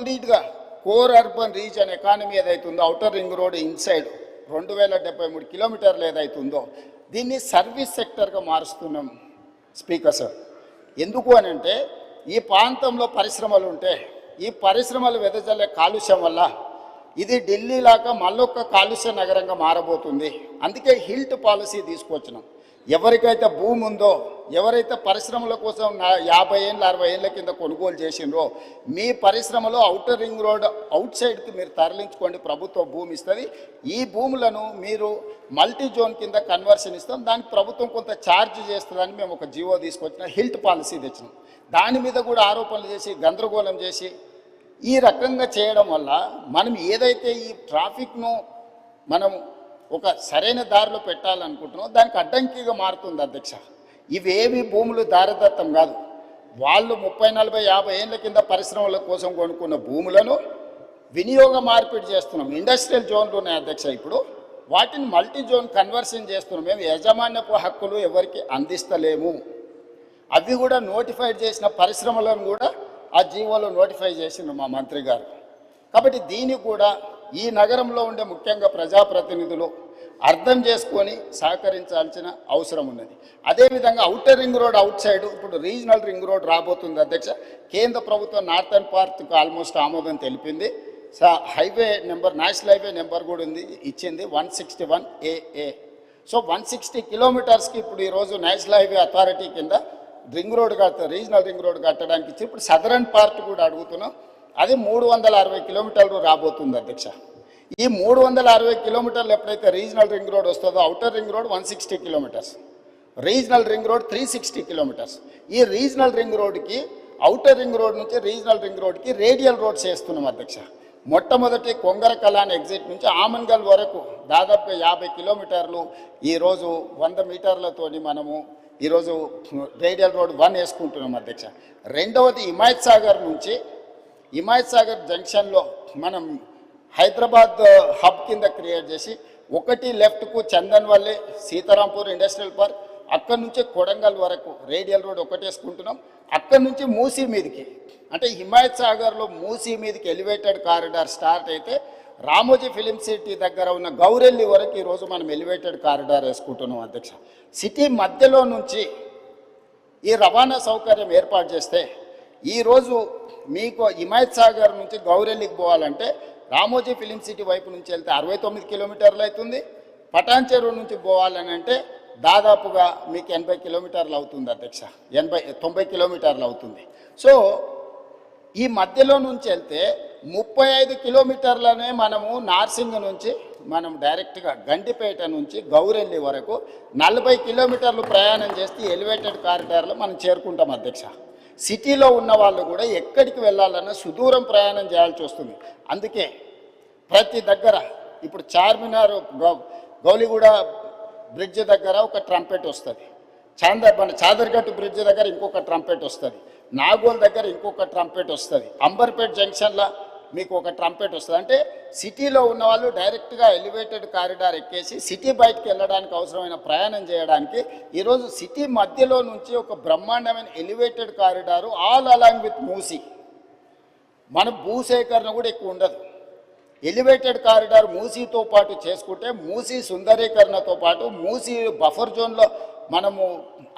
కంప్లీట్గా core urban reason economy ఏదైతుందో outer ring road inside 2073 కిలోమీటర్లు ఏదైతుందో దీన్ని సర్వీస్ సెక్టర్గా మారుస్తున్నాం స్పీకర్ సార్. ఎందుకు అని అంటే ఈ ప్రాంతంలో పరిశ్రమలు ఉంటే ఈ పరిశ్రమలు వెదజల్లే కాలుష్యం వల్ల ఇది ఢిల్లీ లాగా మళ్ళొక్క కాలుష్య నగరంగా మారబోతుంది. అందుకే హిల్ట్ పాలసీ తీసుకొచ్చినాం. ఎవరికైతే భూమి ఉందో, ఎవరైతే పరిశ్రమల కోసం 50 ఏళ్ళు 60 ఏళ్ళ కింద కొనుగోలు చేసిండ్రో మీ పరిశ్రమలో అవుటర్ రింగ్ రోడ్ అవుట్ సైడ్కి మీరు తరలించుకోండి, ప్రభుత్వం భూమి ఇస్తుంది. ఈ భూములను మీరు మల్టీ జోన్ కింద కన్వర్షన్ ఇస్తాం, దానికి ప్రభుత్వం కొంత ఛార్జ్ చేస్తుందని మేము ఒక జీవో తీసుకొచ్చిన హిల్ట్ పాలసీ తెచ్చినాం. దాని మీద కూడా ఆరోపణలు చేసి గందరగోళం చేసి ఈ రకంగా చేయడం వల్ల మనం ఏదైతే ఈ ట్రాఫిక్ను మనం ఒక సరైన దారిలో పెట్టాలనుకుంటున్నాం దానికి అడ్డంకిగా మారుతుంది అధ్యక్ష. ఇవేవి భూములు దారదత్తం కాదు. వాళ్ళు 30, 40, 50 ఏళ్ళ కింద పరిశ్రమల కోసం కొనుక్కున్న భూములను వినియోగ మార్పిడి చేస్తున్నాం. ఇండస్ట్రియల్ జోన్లు ఉన్నాయి అధ్యక్ష, ఇప్పుడు వాటిని మల్టీ జోన్ కన్వర్షన్ చేస్తున్నాం. మేము యాజమాన్యపు హక్కులు ఎవరికి అందిస్తలేము. అవి కూడా నోటిఫైడ్ చేసిన పరిశ్రమలను కూడా ఆ జీవోలో నోటిఫై చేసిండ్రు మా మంత్రి గారు. కాబట్టి దీన్ని కూడా ఈ నగరంలో ఉండే ముఖ్యంగా ప్రజాప్రతినిధులు అర్థం చేసుకొని సహకరించాల్సిన అవసరం ఉన్నది. అదేవిధంగా outer ring road out side ఇప్పుడు రీజనల్ రింగ్ రోడ్ రాబోతుంది అధ్యక్ష. కేంద్ర ప్రభుత్వం నార్థన్ పార్ట్కి ఆల్మోస్ట్ ఆమోదం తెలిపింది. Highway number, national highway number కూడా ఉంది, ఇచ్చింది 161 AA. సో 160 కిలోమీటర్స్కి ఇప్పుడు ఈరోజు నేషనల్ హైవే అథారిటీ కింద ring road regional ring road కట్టడానికి ఇచ్చి ఇప్పుడు సదరన్ పార్ట్ కూడా అడుగుతున్నాం. అది 360 కిలోమీటర్లు రాబోతుంది అధ్యక్ష. ఈ 360 కిలోమీటర్లు ఎప్పుడైతే రీజనల్ రింగ్ రోడ్ వస్తుందో outer ring road 160 kilometres, regional ring road 360 kilometres. ఈ రీజనల్ రింగ్ రోడ్కి అవుటర్ రింగ్ రోడ్ నుంచి రీజనల్ రింగ్ రోడ్కి రేడియల్ రోడ్స్ వేస్తున్నాం అధ్యక్ష. మొట్టమొదటి కొంగర కలాన్ ఎగ్జిట్ నుంచి ఆమన్గల్ వరకు దాదాపుగా 50 కిలోమీటర్లు ఈరోజు 100 మీటర్లతోని మనము ఈరోజు రేడియల్ రోడ్ 1 వేసుకుంటున్నాం అధ్యక్ష. రెండవది హిమాయత్ సాగర్ నుంచి హిమాయత్ సాగర్ జంక్షన్లో మనం హైదరాబాద్ హబ్ కింద క్రియేట్ చేసి ఒకటి లెఫ్ట్కు చందన్వల్లి సీతారాంపూర్ ఇండస్ట్రియల్ పార్క్, అక్కడి నుంచి కొడంగల్ వరకు రేడియల్ రోడ్ ఒకటి వేసుకుంటున్నాం. అక్కడి నుంచి మూసీ మీదకి అంటే హిమాయత్ సాగర్లో మూసీ మీదకి ఎలివేటెడ్ కారిడార్ స్టార్ట్ అయితే రామోజీ ఫిలిం సిటీ దగ్గర ఉన్న గౌరెల్లి వరకు ఈరోజు మనం ఎలివేటెడ్ కారిడార్ వేసుకుంటున్నాం అధ్యక్ష. సిటీ మధ్యలో నుంచి ఈ రవాణా సౌకర్యం ఏర్పాటు చేస్తే ఈరోజు మీకు హిమాయత్ సాగర్ నుంచి గౌరెల్లికి పోవాలంటే రామోజీ ఫిలిం సిటీ వైపు నుంచి వెళ్తే 69 కిలోమీటర్లు అవుతుంది. పటాన్ చెరువు నుంచి పోవాలని అంటే దాదాపుగా మీకు 80 కిలోమీటర్లు అవుతుంది అధ్యక్ష, 90 కిలోమీటర్లు అవుతుంది. సో ఈ మధ్యలో నుంచి వెళ్తే 35 కిలోమీటర్లనే మనము నార్సింగ్ నుంచి మనం డైరెక్ట్గా గండిపేట నుంచి గౌరెల్లి వరకు 40 కిలోమీటర్లు ప్రయాణం చేస్తే ఎలివేటెడ్ కారిడార్లో మనం చేరుకుంటాం అధ్యక్ష. సిటీలో ఉన్న వాళ్ళు కూడా ఎక్కడికి వెళ్ళాలన్నా సుదూరం ప్రయాణం చేయాల్సి వస్తుంది. అందుకే ప్రతి దగ్గర ఇప్పుడు చార్మినార్ గౌలిగూడ బ్రిడ్జ్ దగ్గర ఒక ట్రంపెట్ వస్తుంది, మన చాదర్గట్టు బ్రిడ్జ్ దగ్గర ఇంకొక ట్రంపెట్ వస్తుంది, నాగోల్ దగ్గర ఇంకొక ట్రంపెట్ వస్తుంది, అంబర్పేట్ జంక్షన్లో మీకు ఒక ట్రంపెట్ వస్తుంది. అంటే సిటీలో ఉన్న వాళ్ళు డైరెక్ట్గా ఎలివేటెడ్ కారిడార్ ఎక్కేసి సిటీ బయటకు వెళ్ళడానికి అవసరమైన ప్రయాణం చేయడానికి ఈరోజు సిటీ మధ్యలో నుంచి ఒక బ్రహ్మాండమైన elevated corridor all along with Musi. మన భూసేకరణ కూడా ఎక్కువ ఉండదు. ఎలివేటెడ్ కారిడార్ మూసీతో పాటు చేసుకుంటే మూసీ సుందరీకరణతో పాటు మూసీ బఫర్ జోన్లో మనము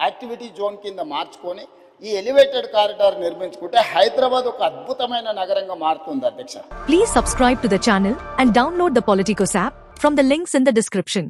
యాక్టివిటీ జోన్ కింద మార్చుకొని ఈ ఎలివేటెడ్ కారిడార్ నిర్మించుకుంటే హైదరాబాద్ ఒక అద్భుతమైన నగరంగా మారుతుంది అధ్యక్ష. Please subscribe to the channel and download the Politicos app from the links in the description.